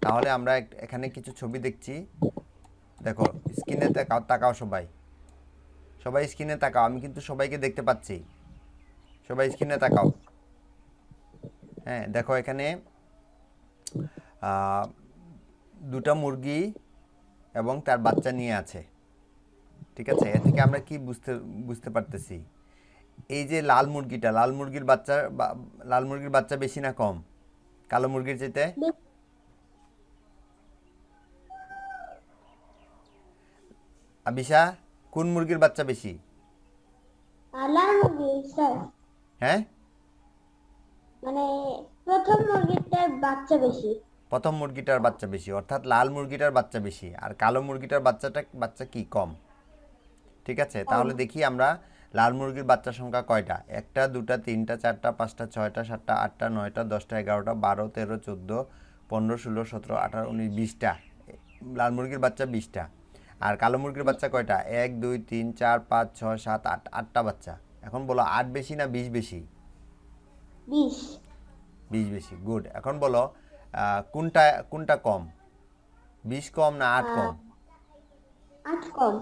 তাহলে আমরা এখানে কিছু ছবি দেখছি। দেখো স্ক্রিনে তাকাও সবাই, সবাই স্ক্রিনে তাকাও, আমি কিন্তু সবাইকে দেখতে পাচ্ছি, সবাই স্ক্রিনে তাকাও। হ্যাঁ দেখো এখানে দুটা মুরগি এবং তার বাচ্চা নিয়ে আছে। ঠিক আছে, এ থেকে আমরা কি বুঝতে পারতেছি? এই যে লাল মুরগিটা, লাল মুরগির বাচ্চা বেশি না কম কালো মুরগির চাইতে? আবিশা, কোন মুরগির বাচ্চা বেশি? লাল মুরগি স্যার, হ্যাঁ, মানে প্রথম মুরগিটার বাচ্চা বেশি। প্রথম মুরগিটার বাচ্চা বেশি, অর্থাৎ লাল মুরগিটার বাচ্চা বেশি, আর কালো মুরগিটার বাচ্চা কি কম। ঠিক আছে, তাহলে দেখি আমরা লাল মুরগির বাচ্চার সংখ্যা কয়টা? একটা, দুটা, তিনটা, চারটা, পাঁচটা, ছয়টা, সাতটা, আটটা, নয়টা, 10টা, 11টা, 12, 13, 14, 15, 16, 17, 18, 19, 20টা। লাল মুরগির বাচ্চা 20টা। আর কালো মুরগির বাচ্চা কয়টা? 1, 2, 3, 4, 5, 6, 7, 8, 8টা বাচ্চা। এখন বলো 8 বেশি না 20 বেশি? 20। 20 বেশি। গুড। এখন বলো কোনটা কোনটা কম, 20 কম না 8 কম? 8 কম।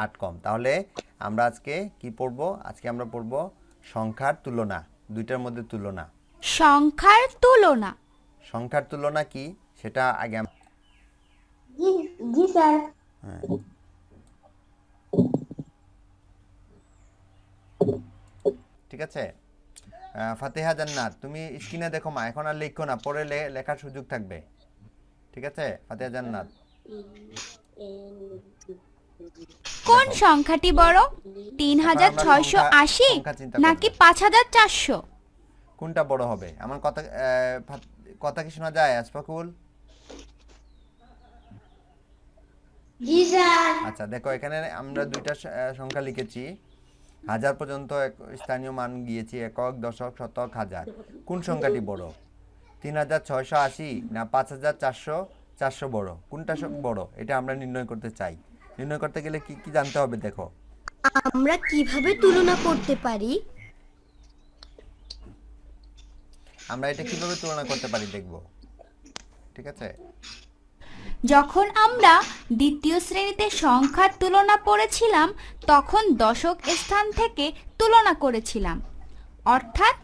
8 কম। তাহলে আমরা আজকে কি পড়ব? আজকে আমরা পড়ব সংখ্যার তুলনা, দুইটার মধ্যে তুলনা। সংখ্যার তুলনা। সংখ্যার তুলনা কি সেটা আগে জি, জি স্যার। হ্যাঁ, ঠিক আছে। ফাতেহা জান্নাত, তুমি স্ক্রিনে দেখো মা, এখন আর লিখো না, পরে লেখার সুযোগ থাকবে। ঠিক আছে ফাতেহা জান্নাত, কোন দেখো। সংখ্যাটি বড়, এখন আমরা 3680 সংখ্যা চিন্তা করব, নাকি 5400? কোনটা বড় হবে? আমার কথা কথা কি শোনা যায় আসফাকুল? জি স্যার। আচ্ছা দেখো, এখানে আমরা দুইটা সংখ্যা লিখেছি, হাজার পর্যন্ত স্থানীয় মান গিয়েছি, একক, দশক, শতক, হাজার। কোন সংখ্যাটি বড়? 3680 না 5400 বড়? কোনটা বড় এটা আমরা নির্ণয় করতে চাই। নির্ণয় করতে গেলে কি কি জানতে হবে দেখো। আমরা কিভাবে তুলনা করতে পারি? আমরা এটা কিভাবে তুলনা করতে পারি দেখব। ঠিক আছে, যখন আমরা দ্বিতীয় শ্রেণীতে সংখ্যার তুলনা পড়েছিলাম তখন দশক স্থান থেকে তুলনা করেছিলাম, অর্থাৎ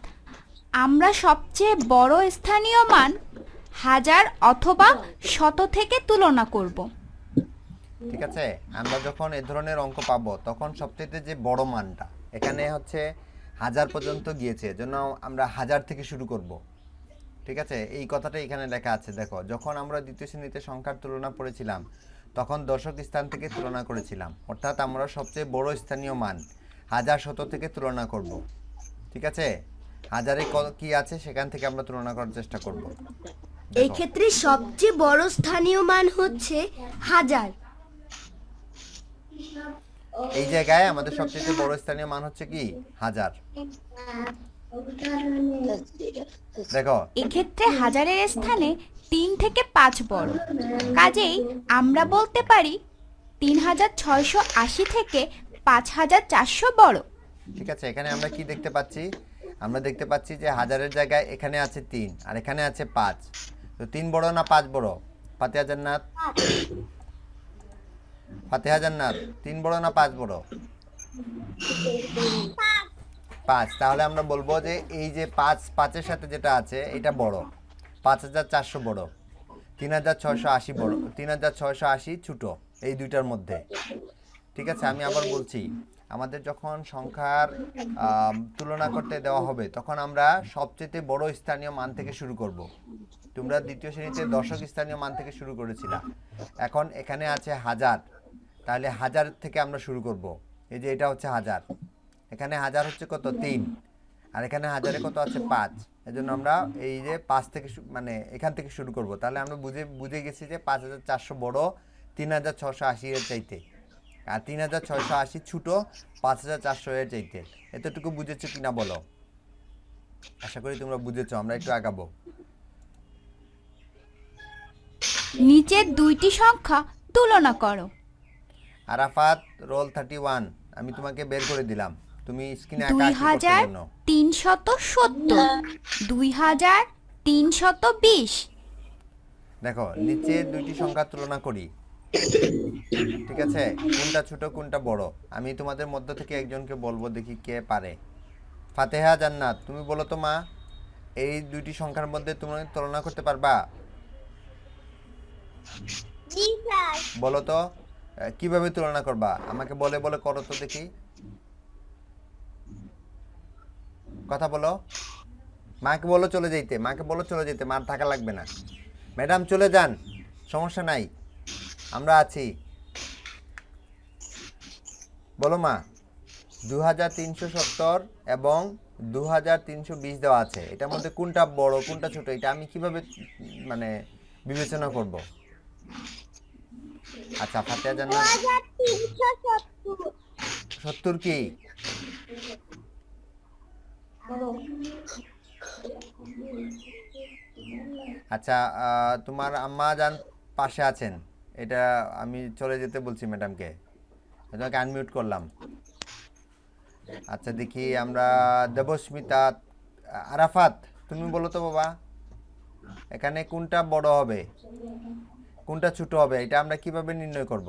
আমরা সবচেয়ে বড় স্থানীয় মান হাজার অথবা শত থেকে তুলনা করব। ঠিক আছে। আমরা যখন এ ধরনের অঙ্ক পাবো তখন সবচেয়ে যে বড় মানটা এখানে হচ্ছে হাজার পর্যন্ত গিয়েছে, এজন্য আমরা হাজার থেকে শুরু করব। ঠিক আছে, এই কথাটা এখানে লেখা আছে। দেখো, যখন আমরা দ্বিতীয় শ্রেণীতে সংখ্যার তুলনা পড়েছিলাম তখন দশক স্থান থেকে তুলনা করেছিলাম, অর্থাৎ আমরা সবচেয়ে বড় স্থানীয় মান হাজার শত থেকে তুলনা করব। ঠিক আছে, হাজারে কি আছে সেখান থেকে আমরা তুলনা করার চেষ্টা করব। এই ক্ষেত্রে সবচেয়ে বড় স্থানীয় মান হচ্ছে হাজার। এই জায়গায় আমাদের সবচেয়ে বড় স্থানীয় মান হচ্ছে কি? হাজার। দেখো, এক্ষেত্রে হাজারের স্থানে 3 থেকে 5 বড়, কাজেই আমরা বলতে পারি 3680 থেকে 5400 বড়। ঠিক আছে, এখানে আমরা কি দেখতে পাচ্ছি? আমরা দেখতে পাচ্ছি যে হাজারের জায়গায় এখানে আছে 3 আর এখানে আছে 5। তো 3 বড় না 5 বড়? ফাতেহা জান্নাত, ফাতেহা জান্নাত, 3 বড় না 5 বড়? 5। তাহলে আমরা বলবো যে এই যে 5 এর সাথে যেটা আছে এটা বড়, 5400 বড়, 3680 বড়, 3680 ছোট, এই দুইটার মধ্যে। ঠিক আছে, আমি আবার বলছি, আমাদের যখন সংখ্যার তুলনা করতে দেওয়া হবে তখন আমরা সবচেয়ে বড় স্থানীয় মান থেকে শুরু করব। তোমরা দ্বিতীয় শ্রেণীতে দশক স্থানীয় মান থেকে শুরু করেছিলা, এখন এখানে আছে হাজার, তাহলে হাজার থেকে আমরা শুরু করব। এই যে এটা হচ্ছে হাজার, এখানে হাজার হচ্ছে কত? 3, আর এখানে হাজারে কত আছে? 5। এজন্য আমরা এই যে 5 থেকে মানে এখান থেকে শুরু করব। তাহলে আমরা বুঝে গেছি যে 5400 বড় 3680 এর চাইতে, আর 3680 ছোট 5400 এর চাইতে। এতটুকু বুঝেছো কিনা বলো? আশা করি তোমরা বুঝেছো। আমরা একটু আগাবো। নিচের দুইটি সংখ্যা তুলনা করো। আরাফাত, রোল 31, আমি তোমাকে বের করে দিলাম, তুমি স্ক্রিনে একা কি করছো জন্য? 2370, 2320। দেখো নিচে দুইটি সংখ্যা তুলনা করি, ঠিক আছে? কোনটা ছোট কোনটা বড় আমি তোমাদের মধ্য থেকে একজনকে বলবো, দেখি কে পারে। ফাতেহা জান্নাত, তুমি বলো তো মা, এই দুইটি সংখ্যার মধ্যে তুমি তুলনা করতে পারবা? জি স্যার। বলো তো কিভাবে তুলনা করবা, আমাকে বলে বলে করো তো দেখি, কথা বলো। মাকে বলো চলে যেতে, মাকে বলো চলে যেতে, মার থাকা লাগবে না। ম্যাডাম চলে যান, সমস্যা নাই, আমরা আছি। বলো মা, 2370 এবং 2320 দেওয়া আছে, এটার মধ্যে কোনটা বড় কোনটা ছোট এটা আমি কিভাবে মানে বিবেচনা করব? আচ্ছা ফাতেহা জান্নাত, 2370। 70 কি? আচ্ছা তোমার আম্মা জান পাশে আছেন, এটা আমি চলে যেতে বলছি ম্যাডামকে, তোমাকে আনমিউট করলাম। আচ্ছা দেখি আমরা দেবস্মিতা, আরাফাত তুমি বলো তো বাবা, এখানে কোনটা বড় হবে কোনটা ছোট হবে এটা আমরা কিভাবে নির্ণয় করব?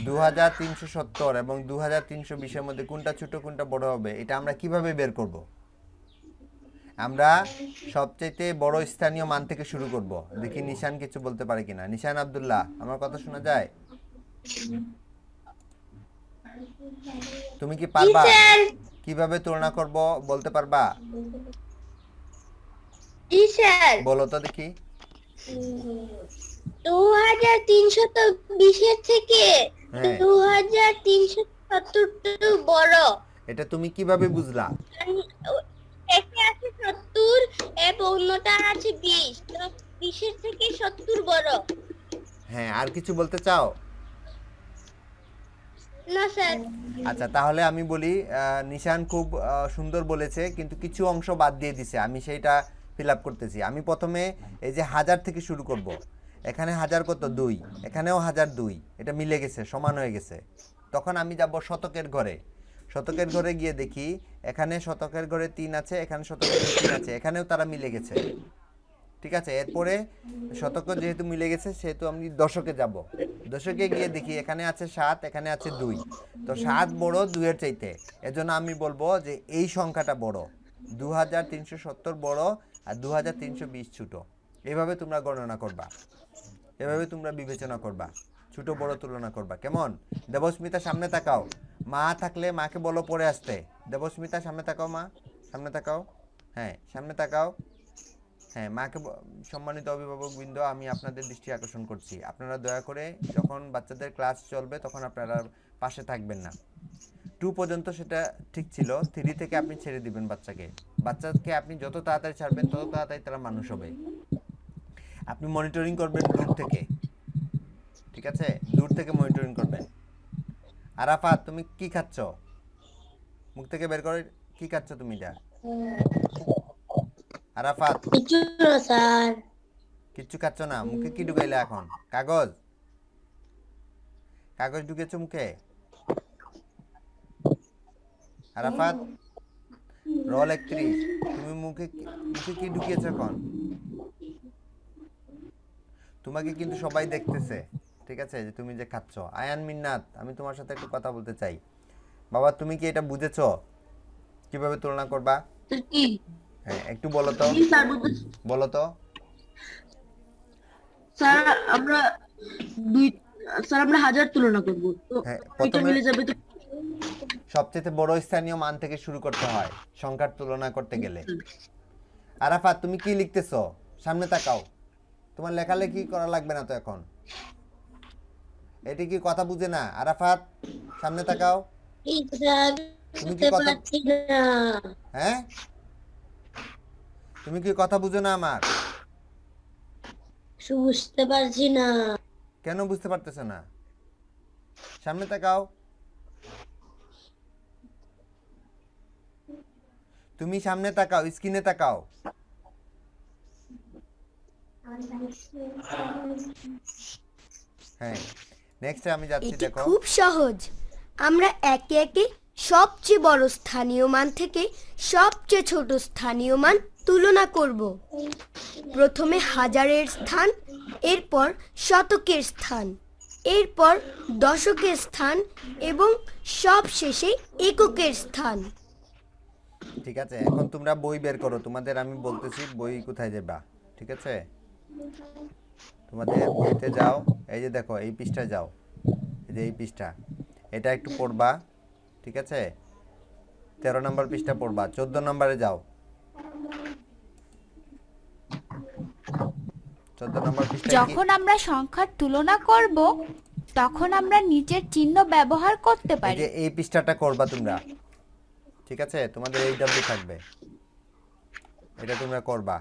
দু 2370 এবং 2320 মধ্যে কোনটা ছোট কোনটা বড় হবে এটা আমরা কিভাবে বের করব? আমরা সবচেয়ে বড় স্থানীয় মান থেকে শুরু করব। দেখি নিশান কিছু বলতে পারে কিনা। নিশান আব্দুল্লাহ, আমার কথা শোনা যায়? তুমি কি পারবা? কিভাবে তুলনা করব বলতে পারবা? জি স্যার। বলো তো দেখি। 2320 এর থেকে হ্যাঁ। 2370 বড়। এটা তুমি কিভাবে বুঝলা? একে আছে 70 এবং অন্যটা আছে 20, তো 20 এর থেকে 70 বড়। হ্যাঁ, আর কিছু বলতে চাও? না স্যার। আচ্ছা তাহলে আমি বলি, নিশান খুব সুন্দর বলেছে কিন্তু কিছু অংশ বাদ দিয়ে দিছে, আমি সেইটা ফিল আপ করতেছি। আমি প্রথমে এই যে 1000 থেকে শুরু করব। এখানে 1000 কত? 2, এখানেও 1002, এটা মিলে গেছে, সমান হয়ে গেছে। তখন আমি যাব শতকের ঘরে। শতকের ঘরে গিয়ে দেখি এখানে শতকের ঘরে 3 আছে, এখানে শতকের ঘরে 3 আছে, এখানেও তারা মিলে গেছে, ঠিক আছে? এরপরে শতক যেহেতু মিলে গেছে সেহেতু আমি দশকে যাব। দশকে গিয়ে দেখি এখানে আছে 7, এখানে আছে 2, তো 7 বড় 2 এর চাইতে, এজন্য আমি বলবো যে এই সংখ্যাটা বড়, 2370 বড় আর 2320 ছোট। এভাবে তোমরা গণনা করবা, এভাবে তোমরা বিবেচনা করবা, ছোট বড় তুলনা করবা, কেমন? দেবস্মিতা সামনে তাকাও, মা থাকলে মাকে বলো পরে আসতে। দেবস্মিতা সামনে তাকাও, মা সামনে তাকাও, হ্যাঁ সামনে তাকাও, হ্যাঁ মাকে সম্মানিত অভিভাবকবৃন্দ, আমি আপনাদের দৃষ্টি আকর্ষণ করছি, আপনারা দয়া করে যখন বাচ্চাদের ক্লাস চলবে তখন আপনারা পাশে থাকবেন না। 2 পর্যন্ত সেটা ঠিক ছিল, 3 থেকে আপনি ছেড়ে দিবেন বাচ্চাকে আপনি যত তাড়াতাড়ি ছাড়বেন তত তাড়াতাড়ি তারা মানুষ হবে। আপনি মনিটরিং করবেন দূর থেকে, ঠিক আছে? দূর থেকে মনিটরিং করবেন। আরাফাত তুমি কি খাচ্ছ? মুখ থেকে বের করে কি খাচ্ছ তুমি? এটা আরাফাত কিছু না স্যার। কিচ্ছু খাচ্ছ না, মুখে কি ঢুকাইলে এখন? কাগজ কাগজ ঢুকেছো মুখে? আরাফাত রল 31, তুমি মুখে কি ঢুকিয়েছো এখন? তোমাকে কিন্তু সবাই দেখতেছে, ঠিক আছে, যে তুমি যে খাচ্ছ। আয়ান মিন্নাত, আমি তোমার সাথে একটু কথা বলতে চাই। বাবা তুমি কি এটা বুঝেছো কিভাবে তুলনা করবা? কি? হ্যাঁ একটু বলো তো, বলো তো। স্যার আমরা স্যার আমরা 1000 তুলনা করব, তো হ্যাঁ এটা প্রথমে মিলে যাবে তো। সবচেয়ে বড় স্থানীয় মান থেকে শুরু করতে হয় সংখ্যার তুলনা করতে গেলে। আরাফাত তুমি কি লিখতেছো? সামনে তাকাও, তোমার লেখালেখি করা লাগবে না তো এখন। এটি কি কথা বুঝে না? আরাফাত সামনে তাকাও, তুমি কি কথা, হ্যাঁ তুমি কি কথা বুঝো না আমার? বুঝতে পারছি না। কেন বুঝতে পারতেছ না? সামনে তাকাও, তুমি সামনে তাকাও, স্ক্রিনে তাকাও। হ্যাঁ নেক্সট আমি যাচ্ছি, এটি দেখো খুব সহজ। আমরা একে একে সবচেয়ে বড় স্থানীয় মান থেকে সবচেয়ে ছোট স্থানীয় মান তুলনা করব। প্রথমে হাজারের স্থান, এরপর শতকের স্থান, এরপর দশকের স্থান এবং সবশেষে এককের স্থান। ঠিক আছে, এখন তোমরা বই বের করো। তোমাদের আমি বলতেছি বই কোথায় যাবা। ঠিক আছে, তোমাদের বইতে যাও। এই যে দেখো, এই পৃষ্ঠায় যাও। এই যে এই পৃষ্ঠা, এটা একটু পড়বা। ঠিক আছে, 13 নম্বর পৃষ্ঠা পড়বা। 14 নম্বরে যাও। 14 নম্বর পৃষ্ঠায় কি? যখন আমরা সংখ্যার তুলনা করব তখন আমরা নিচের চিহ্ন ব্যবহার করতে এই পারি। যে এই পৃষ্ঠাটা করবা তোমরা। ঠিক আছে, তোমাদের এই ডাব্লিউ থাকবে, এটা তোমরা করবা।